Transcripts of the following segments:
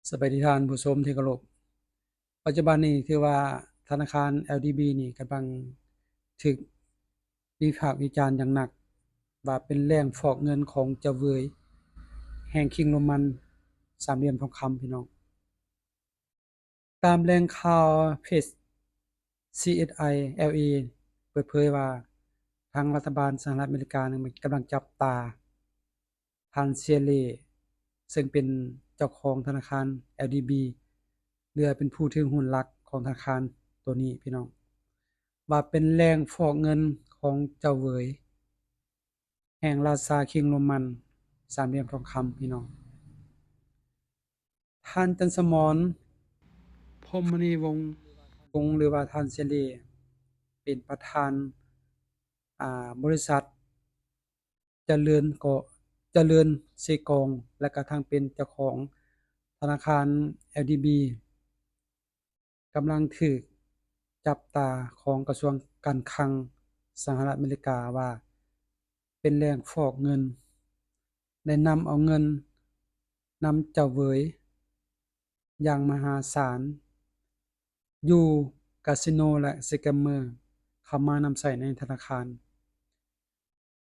สบายดีท่านผู้ชมที่เคารพปัจจุบันนี้ถือว่าธนาคาร LDB นี่กำลังถูกวิพากษ์วิจารณ์อย่างหนักว่าเป็นแหล่งฟอกเงินของเจ้าเวยแห่งคิงโรมันสามเหลี่ยมทองคำพี่น้องตามแหล่งข่าวเพจ CSI LA เปิดเผยว่าทางรัฐบาลสหรัฐอเมริกานั้นกำลังจับตาทานเซียเล่ซึ่งเป็นเจ้าของธนาคาร LDB หรือเป็นผู้ถือหุ้นหลักของธนาคารตัวนี้พี่น้องว่าเป็นแหล่งฟอกเงินของเจ้าเหวยแห่งราชาคิงโรมันสามเหลี่ยมทองคำพี่น้องท่านจันสมรพรหมณีวงศ์หรือว่าท่านเสรีเป็นประธานบริษัทเจริญเกาะเจริญเซกองและก็ทั้งเป็นเจ้าของธนาคาร LDB กำลังถูกจับตาของกระทรวงการคลังสหรัฐอเมริกาว่าเป็นแหล่งฟอกเงินได้นำเอาเงินนำเจ้าเหวยอย่างมหาศาลอยู่คาสิโนและสแกมเมอร์เข้ามานำใช้ในธนาคาร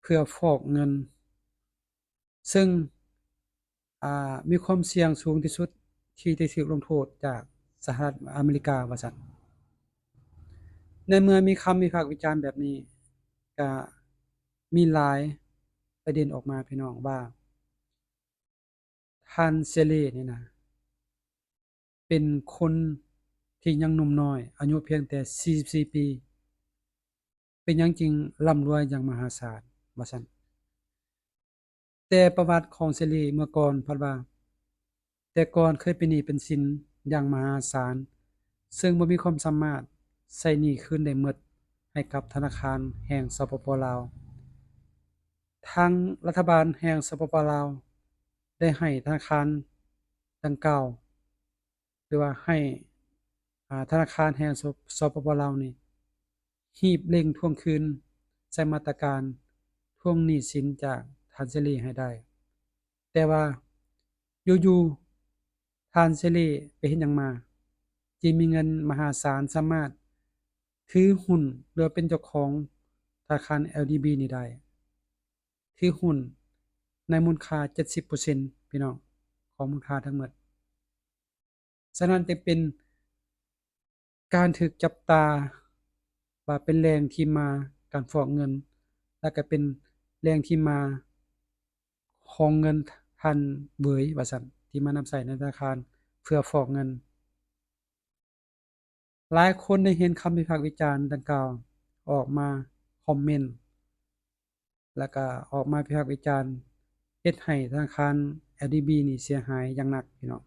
เพื่อฟอกเงินซึ่งมีความเสี่ยงสูงที่สุดที่จะถูกลงโทษจากสหรัฐอเมริกาว่าซั่นในเมื่อมีคำวิพากษ์วิจารณ์แบบนี้ก็มีหลายประเด็นออกมาพี่น้องว่าท่านเซเลนี่นะเป็นคนที่ยังหนุ่มน้อยอายุเพียงแต่44ปีเป็นหยังจึงร่ำรวยอย่างมหาศาลว่าซั่นแต่ประวัติของเซเลเมื่อก่อนเพิ่นว่าแต่ก่อนเคยเป็นหนี้เป็นสินอย่างมหาศาลซึ่งบ่มีความสามารถใช้หนี้คืนได้หมดให้กับธนาคารแห่งสปปลาว ทางรัฐบาลแห่งสปปลาวได้ให้ธนาคารดังกล่าวหรือว่าให้ธนาคารแห่งสปปลาวนี่รีบเร่งทวงคืนใช้มาตรการทวงหนี้สินจากท่านเสรีให้ได้แต่ว่าอยู่ๆท่านเสรีไปเฮ็ดหยังมาจึงมีเงินมหาศาลสามารถถือหุ้นหรือว่าเป็นเจ้าของธนาคาร LDB นี้ได้ถือหุ้นในมูลค่า 70% พี่น้องของมูลค่าทั้งหมดฉะนั้นจึงเป็นการถูกจับตาว่าเป็นแหล่งที่มาการฟอกเงินและก็เป็นแหล่งที่มาของเงินท่านเบยว่าซั่นที่มานำใช้ในธนาคารเพื่อฟอกเงินหลายคนได้เห็นคำวิพากษ์วิจารณ์ดังกล่าวออกมาคอมเมนต์แล้วก็ออกมาวิพากษ์วิจารณ์เฮ็ดให้ธนาคาร LDB นี่เสียหายอย่างหนักพี่น้อง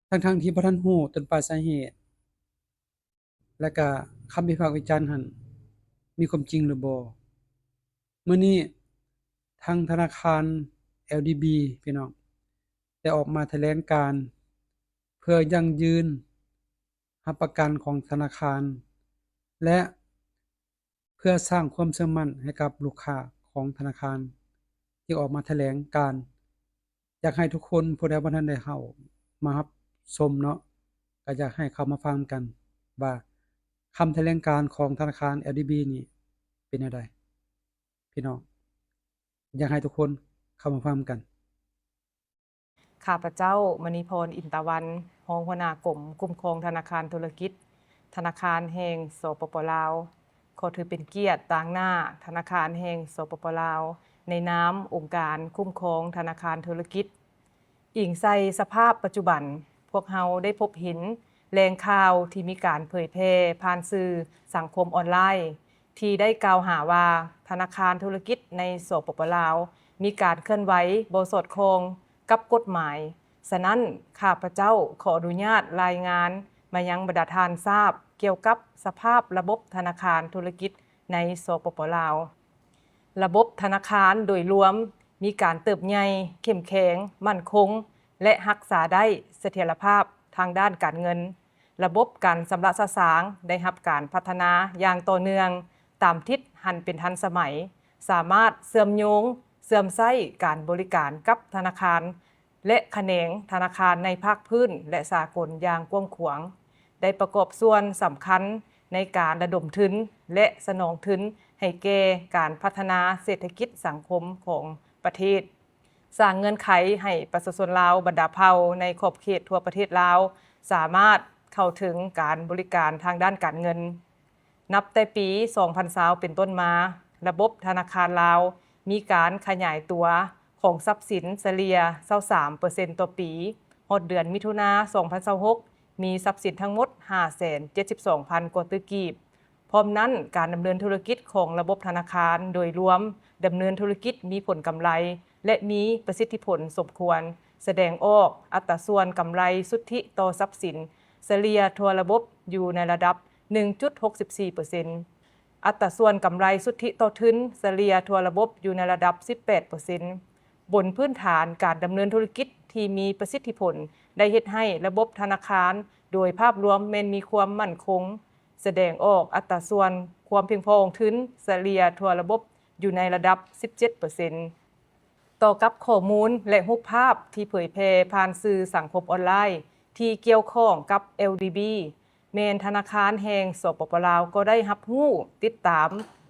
ทั้งๆที่บ่ทันรู้ต้นปลายสาเหตุและก็คำวิพากษ์วิจารณ์นั้นมีความจริงหรือบ่มื้อนี้ทางธนาคาร LDB พี่น้องได้ออกมาแถลงการณ์เพื่อยั่งยืนหลักประกันของธนาคารและเพื่อสร้างความเชื่อมั่นให้กับลูกค้าของธนาคารที่ออกมาแถลงการณ์อยากให้ทุกคนผู้ใดบ่ทันได้เข้ามารับชมเนาะก็อยากให้เข้ามาฟังกันว่าคำแถลงการณ์ของธนาคาร LDB นี่เป็นแนวใดพี่น้องอยากให้ทุกคนเข้ามาฟังกันข้าพเจ้ามณีพรอินตะวันรองหัวหน้ากรมคุ้มครองธนาคารธุรกิจธนาคารแห่งสปปลาวขอถือเป็นเกียรติต่างหน้าธนาคารแห่งสปปลาวในนามองค์การคุ้มครองธนาคารธุรกิจอิงใส่สภาพปัจจุบันพวกเราได้พบเห็นแหล่งข่าวที่มีการเผยแพร่ผ่านสื่อสังคมออนไลน์ที่ได้กล่าวหาว่าธนาคารธุรกิจในสปปลาวมีการเคลื่อนไหวบ่สอดคล้องกับกฎหมายฉะนั้นข้าพเจ้าขออนุญาตรายงานมายังบรรดาทานทราบเกี่ยวกับสภาพระบบธนาคารธุรกิจในสปปลาวระบบธนาคารโดยรวมมีการเติบใหญ่เข้มแข็งมั่นคงและรักษาได้เสถียรภาพทางด้านการเงินระบบการชำระสางได้รับการพัฒนาอย่างต่อเนื่องตามทิศหันเป็นทันสมัยสามารถเชื่อมโยงเสื่อมไส้การบริการกับธนาคาร และแขนงธนาคารในภาคพื้นและสากลอย่างกว้างขวางได้ประกอบส่วนสำคัญในการระดมทุนและสนองทุนให้แก่การพัฒนาเศรษฐกิจสังคมของประเทศสร้างเงื่อนไขให้ประชาชนลาวบรรดาเผ่าในขอบเขตทั่วประเทศลาวสามารถเข้าถึงการบริการทางด้านการเงินนับแต่ปี 2020 เป็นต้นมาระบบธนาคารลาวมีการขยายตัวของทรัพย์สินเฉลี่ย 23% ต่อปีฮอดเดือนมิถุนายน 2026 มีทรัพย์สินทั้งหมด 572,000 กว่าตื้อกีบพร้อมนั้นการดำเนินธุรกิจของระบบธนาคารโดยรวมดำเนินธุรกิจมีผลกำไรและมีประสิทธิผลสมควรแสดงออกอัตราส่วนกำไรสุทธิต่อทรัพย์สินเฉลี่ยทั่วระบบอยู่ในระดับ 1.64% อัตราส่วนกำไรสุทธิต่อทุนเฉลี่ยทั่วระบบอยู่ในระดับ 18% บนพื้นฐานการดำเนินธุรกิจที่มีประสิทธิผลได้เฮ็ดให้ระบบธนาคารโดยภาพรวมแม้นมีความมั่นคงแสดงออกอัตราส่วนความเพียงพอของทุนเฉลี่ยทั่วระบบอยู่ในระดับ 17% ต่อกับข้อมูลและรูปภาพที่เผยแพร่ผ่านสื่อสังคมออนไลน์ที่เกี่ยวข้องกับ LDB แม่นธนาคารแห่งสปป.ลาวก็ได้รับรู้ติดตาม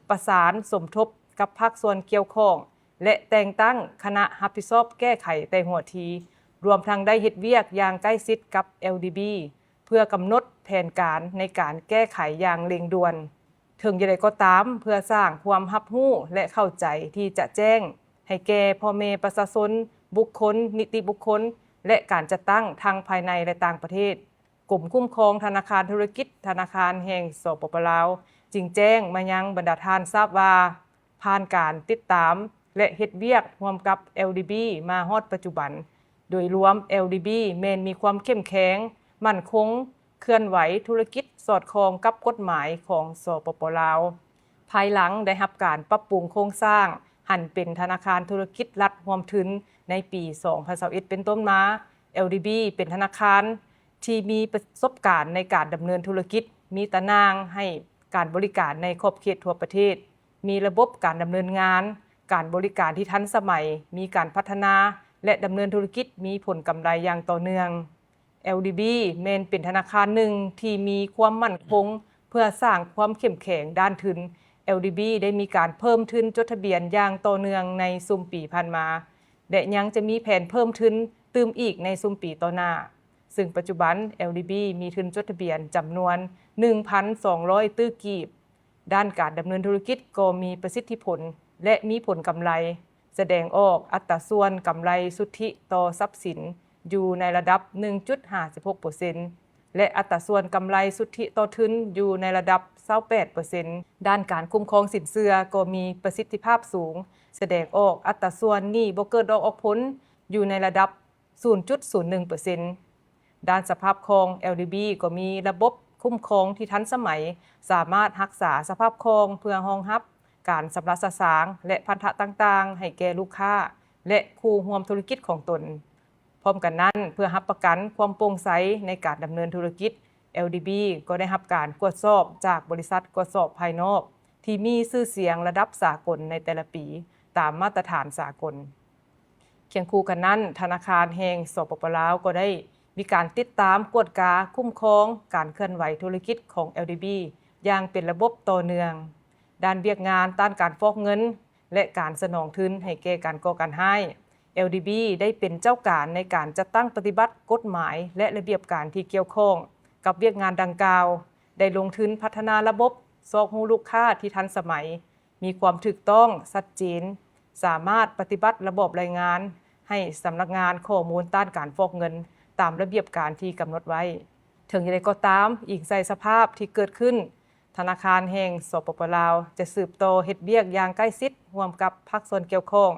ประสานสมทบกับภาคส่วนเกี่ยวข้องและแต่งตั้งคณะรับผิดชอบแก้ไขแต่หัวทีรวมทั้งได้เฮ็ดเวียกอย่างใกล้ชิดกับ LDB เพื่อกำหนดแผนการในการแก้ไขอย่างเร่งด่วนถึงอย่างไรก็ตามเพื่อสร้างความรับรู้และเข้าใจที่จะแจ้งให้แก่พ่อแม่ประชาชนบุคคลนิติบุคคลและการจัดตั้งทางภายในและต่างประเทศกรมคุ้มครองธนาคารธุรกิจธนาคารแห่งสปป.ลาวจึงแจ้งมายังบรรดาท่านทราบว่าผ่านการติดตามและเฮ็ดเวียกร่วมกับ LDB มาฮอดปัจจุบันโดยรวม LDB แม้นมีความเข้มแข็งมั่นคงเคลื่อนไหวธุรกิจสอดคล้องกับกฎหมายของสปป.ลาวภายหลังได้รับการปรับปรุงโครงสร้างหันเป็นธนาคารธุรกิจรัฐร่วมทุนในปี 2021 เป็นต้นมา LDB เป็นธนาคารที่มีประสบการณ์ในการดำเนินธุรกิจมีตารางให้การบริการในขอบเขตทั่วประเทศมีระบบการดำเนินงานการบริการที่ทันสมัยมีการพัฒนาและดำเนินธุรกิจมีผลกำไรอย่างต่อเนื่อง LDB แม้นเป็นธนาคารหนึ่งที่มีความมั่นคงเพื่อสร้างความเข้มแข็งด้านทุน LDB ได้มีการเพิ่มทุนจดทะเบียนอย่างต่อเนื่องในซุมปีผ่านมาและยังจะมีแผนเพิ่มทุนเติมอีกในซุมปีต่อหน้าซึ่งปัจจุบัน LDB มีทุนจดทะเบียนจำนวน 1,200 ตื้อกีบด้านการดำเนินธุรกิจก็มีประสิทธิผลและมีผลกำไรแสดงออกอัตราส่วนกำไรสุทธิต่อทรัพย์สินอยู่ในระดับ 1.56% และอัตราส่วนกำไรสุทธิต่อทุนอยู่ในระดับ 28% ด้านการคุ้มครองสินเชื่อก็มีประสิทธิภาพสูงแสดงออกอัตราส่วนหนี้บ่เกิดดอกออกผลอยู่ในระดับ 0.01% ด้านสภาพคล่อง LDB ก็มีระบบคุ้มครองที่ทันสมัยสามารถรักษาสภาพคล่องเพื่อรองรับการชำระสะสางและพันธะต่างๆให้แก่ลูกค้าและคู่ร่วมธุรกิจของตนพร้อมกันนั้นเพื่อรับประกันความโปร่งใสในการดำเนินธุรกิจ LDB ก็ได้รับการตรวจสอบจากบริษัทตรวจสอบภายนอกที่มีชื่อเสียงระดับสากลในแต่ละปีตามมาตรฐานสากลเคียงคู่กันนั้นธนาคารแห่งสปป.ลาวก็ได้มีการติดตามกวดกาคุ้มครองการเคลื่อนไหวธุรกิจของ LDB อย่างเป็นระบบต่อเนื่องด้านเวียกงานต้านการฟอกเงินและการสนองทุนให้แก่การก่อการร้าย LDB ได้เป็นเจ้าการในการจัดตั้งปฏิบัติกฎหมายและระเบียบการที่เกี่ยวข้องกับเวียกงานดังกล่าวได้ลงทุนพัฒนาระบบซอกหูลูกค้าที่ทันสมัยมีความถูกต้องชัดเจนสามารถปฏิบัติระบบรายงานให้สำนักงานข้อมูลต้านการฟอกเงินตามระเบียบการที่กำหนดไว้ถึงอย่างไรก็ตามอีกใส่สภาพที่เกิดขึ้นธนาคารแห่งสปป.ลาวจะสืบโตเฮ็ดเวียกอย่างใกล้ชิดร่วมกับภาคส่วนเกี่ยวข้อง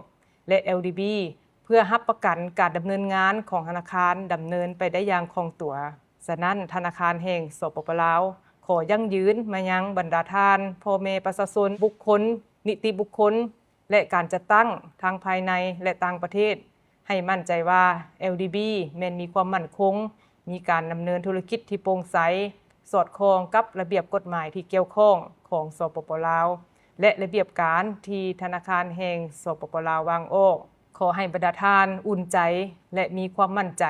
และ LDB เพื่อรับประกันการดำเนินงานของธนาคารดำเนินไปได้อย่างคล่องตัวฉะนั้นธนาคารแห่งสปป.ลาวขอยั่งยืนมายังบรรดาท่านพ่อแม่ประชาชนบุคคลนิติบุคคลและการจัดตั้งทางภายในและต่างประเทศให้มั่นใจว่า LDB แม้นมีความมั่นคงมีการดำเนินธุรกิจที่โปร่งใสสอดคล้องกับระเบียบกฎหมายที่เกี่ยวข้องของสปป.ลาวและระเบียบการที่ธนาคารแห่งสปป.ลาววางออก ขอให้บรรดาท่านอุ่นใจและมีความมั่นใจ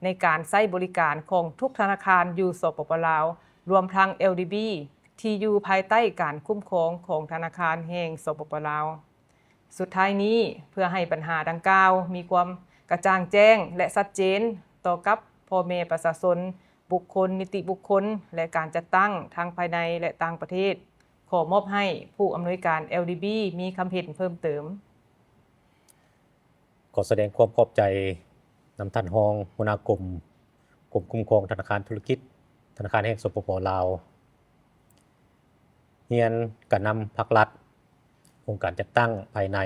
ในการใช้บริการของทุกธนาคารอยู่สปป.ลาวรวมทั้ง LDB ที่อยู่ภายใต้การคุ้มครองของธนาคารแห่งสปป.ลาวสุดท้ายนี้เพื่อให้ปัญหาดังกล่าวมีความกระจ่างแจ้งและชัดเจนต่อกับพ่อแม่ประชาชนบุคคลนิติบุคคลและการจัดตั้งทั้งภายในและต่างประเทศขอมอบให้ผู้อำนวยการ LDB มีคำเห็นเพิ่มเติมขอแสดงความขอบใจนำท่านรองหัวหน้ากรมคุ้มครองธนาคารธุรกิจธนาคารแห่งสปป.ลาวเรียนกระนำภาครัฐองค์การจัดตั้งภายใน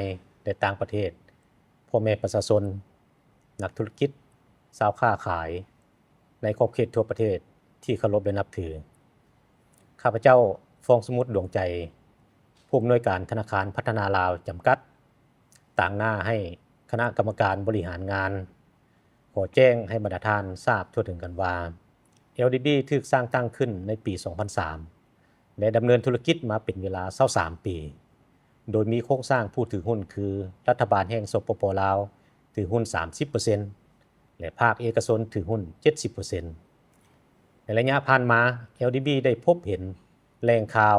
และต่างประเทศพ่อแม่ประชาชนนักธุรกิจชาวค้าขายในขอบเขตทั่วประเทศที่เคารพและนับถือข้าพเจ้าฟองสมุทรดวงใจผู้อำนวยการธนาคารพัฒนาลาวจำกัดต่างหน้าให้คณะกรรมการบริหารงานขอแจ้งให้บรรดาท่านทราบทั่วถึงกันว่า LDB ถูกสร้างตั้งขึ้นในปี 2003 และดำเนินธุรกิจมาเป็นเวลา23 ปีโดยมีโครงสร้างผู้ถือหุ้นคือรัฐบาลแห่งสปป.ลาวถือหุ้น 30% และภาคเอกชนถือหุ้น 70% ในระยะผ่านมา LDB ได้พบเห็นแหล่งข่าว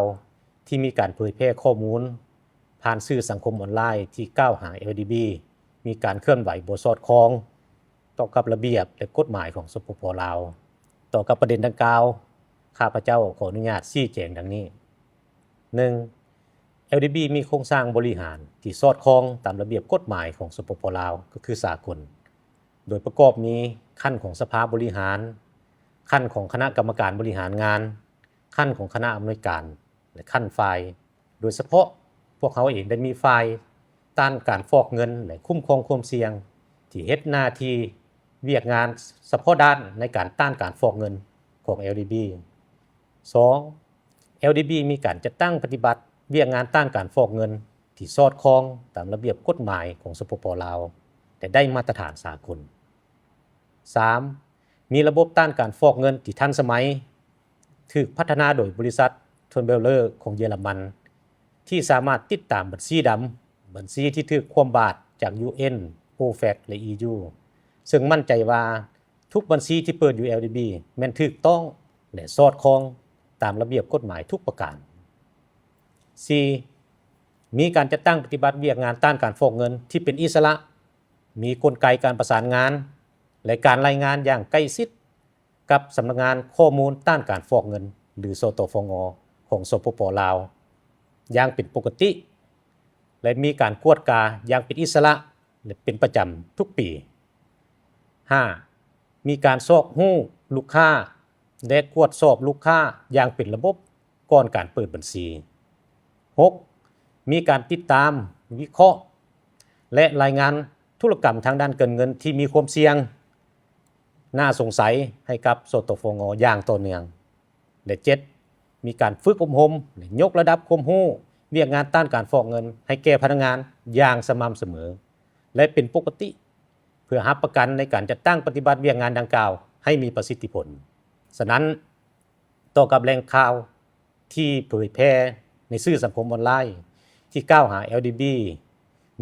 ที่มีการเผยแพร่ข้อมูลผ่านสื่อสังคมออนไลน์ที่กล่าวหา LDB มีการเคลื่อนไหวบ่สอดคล้องต่อกับระเบียบและกฎหมายของสปป.ลาวต่อกับประเด็นดังกล่าวข้าพเจ้าขออนุญาตชี้แจงดังนี้ 1. LDB มีโครงสร้างบริหารที่สอดคล้องตามระเบียบกฎหมายของสปป.ลาวก็คือสากลโดยประกอบมีขั้นของสภาบริหารขั้นของคณะกรรมการบริหารงานขั้นของคณะอำนวยการและขั้นฝ่ายโดยเฉพาะพวกเขาเองได้มีฝ่ายต้านการฟอกเงินและคุ้มครองความเสี่ยงที่เฮ็ดหน้าที่เวียกงานเฉพาะด้านในการต้านการฟอกเงินของ LDB 2. LDB มีการจัดตั้งปฏิบัติเวียกงานต้านการฟอกเงินที่สอดคล้องตามระเบียบกฎหมายของสปป.ลาวแต่ได้มาตรฐานสากล 3. มีระบบต้านการฟอกเงินที่ทันสมัยถูกพัฒนาโดยบริษัททนเบลเลอร์ของเยอรมันที่สามารถติดตามบัญชีดำบัญชีที่ถูกคว่ำบาตรจาก UN, OFAC และ EU ซึ่งมั่นใจว่าทุกบัญชีที่เปิดอยู่ LDB แม่นถูกต้องและสอดคล้องตามระเบียบกฎหมายทุกประการ 4. มีการจัดตั้งปฏิบัติเวียกงานต้านการฟอกเงินที่เป็นอิสระมีกลไกการประสานงานและการรายงานอย่างใกล้ชิดกับสำนักงานข้อมูลต้านการฟอกเงินหรือสตฟงของสปป.ลาวอย่างเป็นปกติและมีการกวดกาอย่างเป็นอิสระและเป็นประจำทุกปี 5. มีการสอบฮู้ลูกค้าและกวดสอบลูกค้าอย่างเป็นระบบก่อนการเปิดบัญชี 6. มีการติดตามวิเคราะห์และรายงานธุรกรรมทางด้านการเงินที่มีความเสี่ยงน่าสงสัยให้กับสตฟงอย่างต่อเนื่องและ 7. มีการฝึกอบรมและยกระดับความรู้เวียกงานต้านการฟอกเงินให้แก่พนักงานอย่างสม่ำเสมอและเป็นปกติเพื่อรับประกันในการจัดตั้งปฏิบัติเวียกงานดังกล่าวให้มีประสิทธิผลฉะนั้นต่อกับแหล่งข่าวที่เผยแพร่ในสื่อสังคมออนไลน์ที่กล่าวหา LDB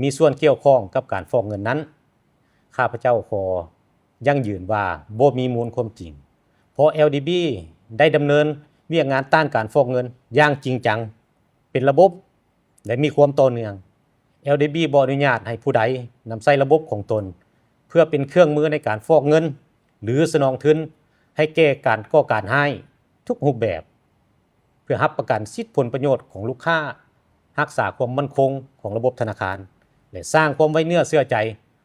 มีส่วนเกี่ยวข้องกับการฟอกเงินนั้นข้าพเจ้าขอยังยืนว่าบ่มีมูลความจริงเพราะ LDB ได้ดำเนินเวียกงานต้านการฟอกเงินอย่างจริงจังเป็นระบบและมีความต่อเนื่อง LDB บ่อนุญาตให้ผู้ใดนำใช้ระบบของตนเพื่อเป็นเครื่องมือในการฟอกเงินหรือสนองทุนให้แก่การก่อการร้ายทุกรูปแบบเพื่อรับประกันสิทธิผลประโยชน์ของลูกค้ารักษาความมั่นคงของระบบธนาคารและสร้างความไว้เนื้อเชื่อใจ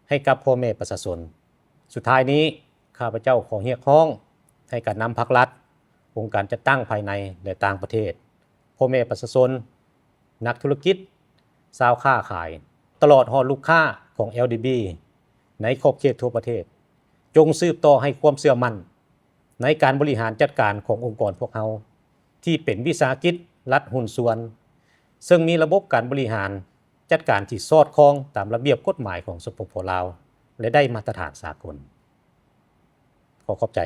ให้กับพ่อแม่ประชาชนสุดท้ายนี้ข้าพเจ้าขอเรียกร้องให้การนำภาครัฐองค์การจัดตั้งภายในและต่างประเทศพ่อแม่ประชาชนนักธุรกิจชาวค้าขายตลอดฮอดลูกค้าของ LDB ในขอบเขตทั่วประเทศจงสืบต่อให้ความเชื่อมั่นในการบริหารจัดการขององค์กรพวกเราที่เป็นวิสาหกิจรัฐหุ้นส่วนซึ่งมีระบบการบริหารจัดการที่สอดคล้องตามระเบียบกฎหมายของสปป.ลาวและได้มาตรฐานสากลขอขอบใจ